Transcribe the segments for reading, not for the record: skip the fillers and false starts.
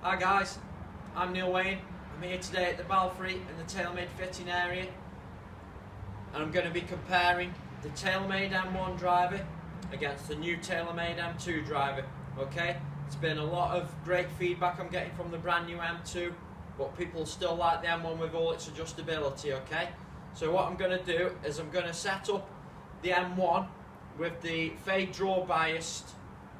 Hi guys, I'm Neil Wain. I'm here today at the Belfry in the Taylormade fitting area, and I'm going to be comparing the Taylormade M1 Driver against the new Taylormade M2 Driver. Okay, it's been a lot of great feedback I'm getting from the brand new M2, but people still like the M1 with all its adjustability. Okay, so what I'm going to do is I'm going to set up the M1 with the fade draw biased,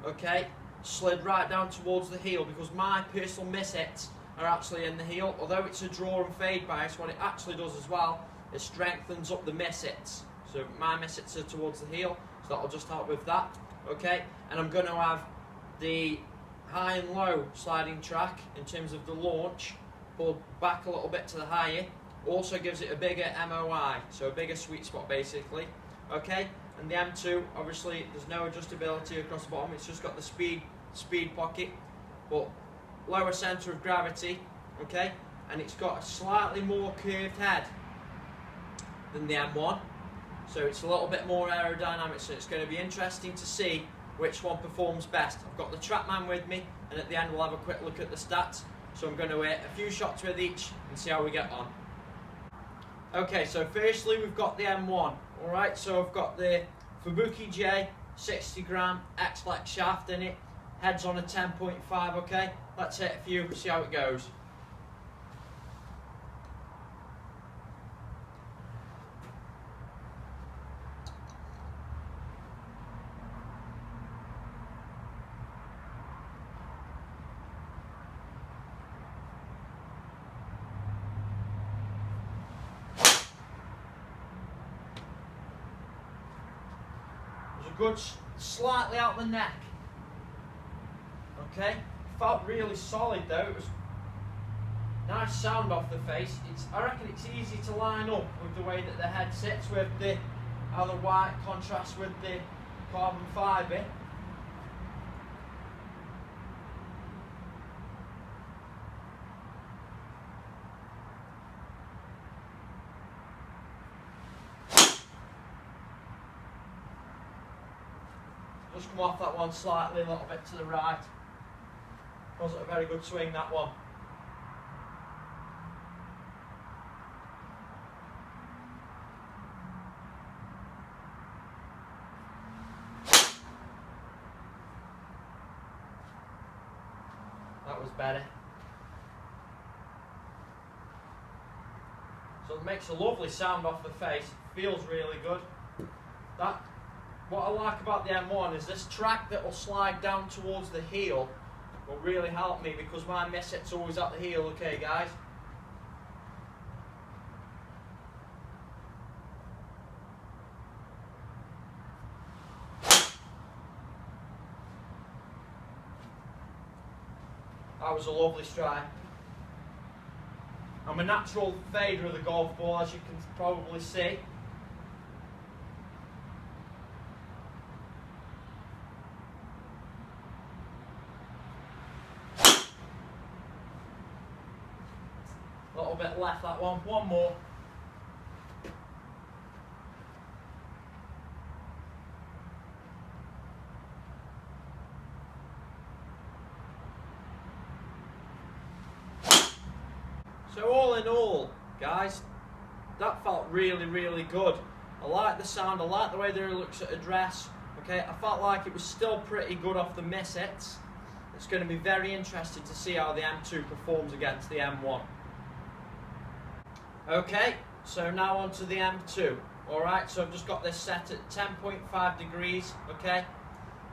okay, slid right down towards the heel, because my personal miss hits are actually in the heel. Although it's a draw and fade bias, what it actually does as well is strengthens up the miss hits. So my miss hits are towards the heel, so that'll just help with that. Okay, and I'm going to have the high and low sliding track in terms of the launch pulled back a little bit to the higher. Also gives it a bigger MOI, so a bigger sweet spot basically. Okay, and the M2, obviously there's no adjustability across the bottom, it's just got the speed pocket, but lower centre of gravity, okay, and it's got a slightly more curved head than the M1, so it's a little bit more aerodynamic, so it's going to be interesting to see which one performs best. I've got the TrackMan with me, and at the end we'll have a quick look at the stats, so I'm going to hit a few shots with each and see how we get on. Okay, so firstly we've got the M1, alright, so I've got the Fubuki J 60 gram X-Flex shaft in it, heads on a 10.5, okay, let's hit a few, see how it goes. A good slightly out the neck, okay, felt really solid though. It was nice sound off the face. I reckon it's easy to line up with the way that the head sits, with the how the white contrasts with the carbon fibre. Just come off that one slightly, a little bit to the right. Wasn't a very good swing, that one. That was better. So it makes a lovely sound off the face. Feels really good. What I like about the M1 is this track that will slide down towards the heel will really help me, because my miss hit's always at the heel, okay guys? That was a lovely strike. I'm a natural fader of the golf ball, as you can probably see. A little bit left, that one more. So all in all, guys, that felt really, really good. I like the sound, I like the way that it looks at address. Okay, I felt like it was still pretty good off the miss hits. It's going to be very interesting to see how the M2 performs against the M1. Okay, so now on to the M2. Alright, so I've just got this set at 10.5 degrees, okay?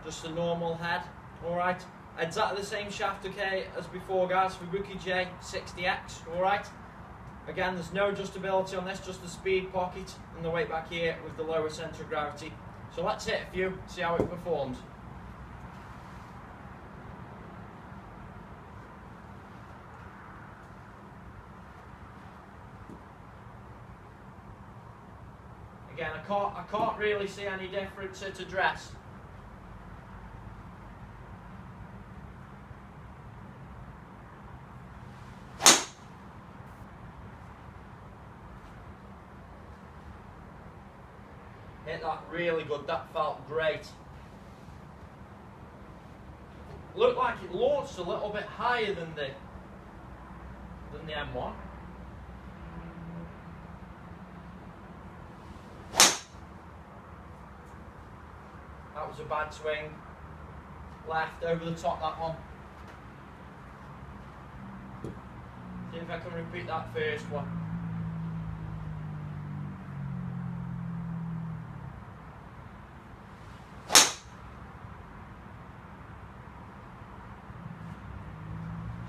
Just a normal head, alright? Exactly the same shaft, okay, as before guys, Fubuki J 60X, alright? Again, there's no adjustability on this, just the speed pocket and the weight back here with the lower centre of gravity. So let's hit a few, see how it performs. Again, I can't really see any difference at address. Hit that really good, that felt great. looked like it launched a little bit higher than the M1. That was a bad swing. Left, over the top, that one. See if I can repeat that first one.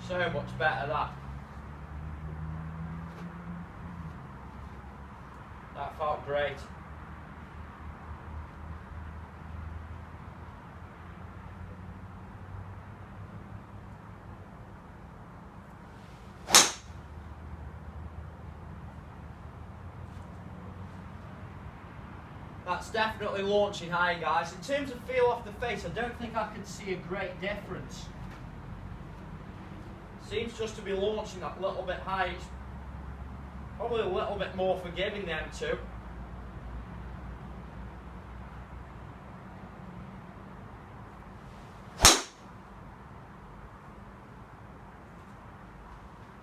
So much better that. That felt great. That's definitely launching high, guys. In terms of feel off the face, I don't think I can see a great difference. Seems just to be launching that little bit high. It's probably a little bit more forgiving, the M2.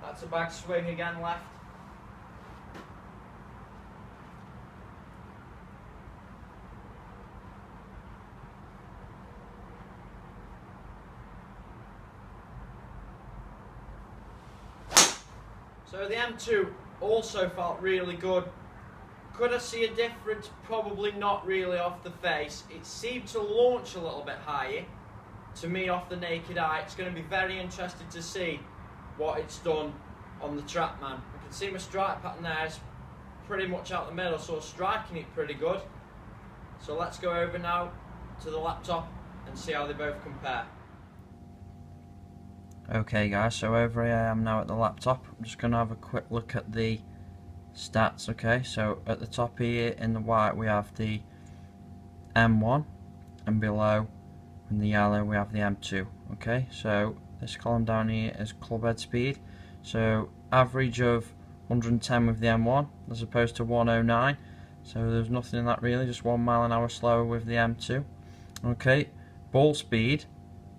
That's a back swing again, left. So the M2 also felt really good. Could I see a difference? Probably not really off the face. It seemed to launch a little bit higher to me off the naked eye. It's going to be very interesting to see what it's done on the track, man. I can see my strike pattern there is pretty much out the middle, so striking it pretty good. So let's go over now to the laptop and see how they both compare. Okay guys, so over here I am now at the laptop. I'm just going to have a quick look at the stats. Okay, so at the top here in the white we have the M1, and below in the yellow we have the M2. Okay, so this column down here is club head speed. So average of 110 with the M1 as opposed to 109. So there's nothing in that really, just 1 mile an hour slower with the M2. Okay, ball speed.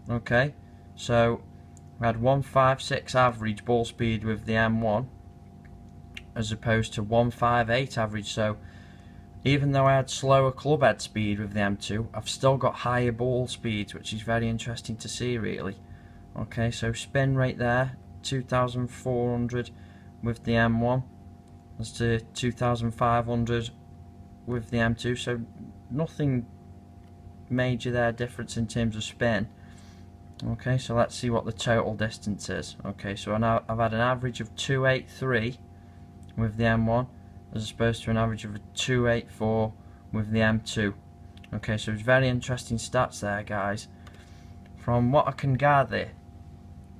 Okay, so we had 156 average ball speed with the M1 as opposed to 158 average. So even though I had slower club head speed with the M2, I've still got higher ball speeds, which is very interesting to see really. Okay, so spin rate there 2,400 with the M1 as to 2,500 with the M2, so nothing major there difference in terms of spin. Okay, so let's see what the total distance is. Okay, so I've had an average of 283 with the M1 as opposed to an average of 284 with the M2. Okay, so it's very interesting stats there, guys. From what I can gather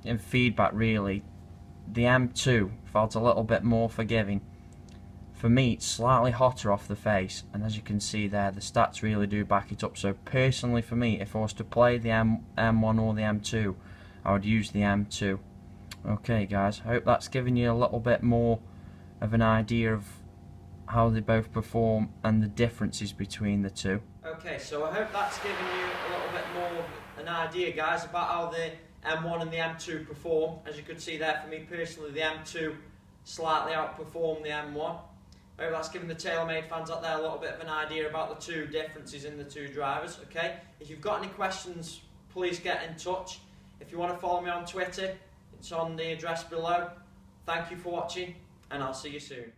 in feedback really, the M2 felt a little bit more forgiving. For me, it's slightly hotter off the face, and as you can see there, the stats really do back it up. So personally for me, if I was to play the M1 or the M2, I would use the M2. Okay guys, I hope that's given you a little bit more of an idea of how they both perform and the differences between the two. Okay, so I hope that's given you a little bit more of an idea, guys, about how the M1 and the M2 perform. As you could see there, for me personally, the M2 slightly outperformed the M1. I hope that's given the Taylormade fans out there a little bit of an idea about the two differences in the two drivers. Okay, if you've got any questions, please get in touch. If you want to follow me on Twitter, it's on the address below. Thank you for watching, and I'll see you soon.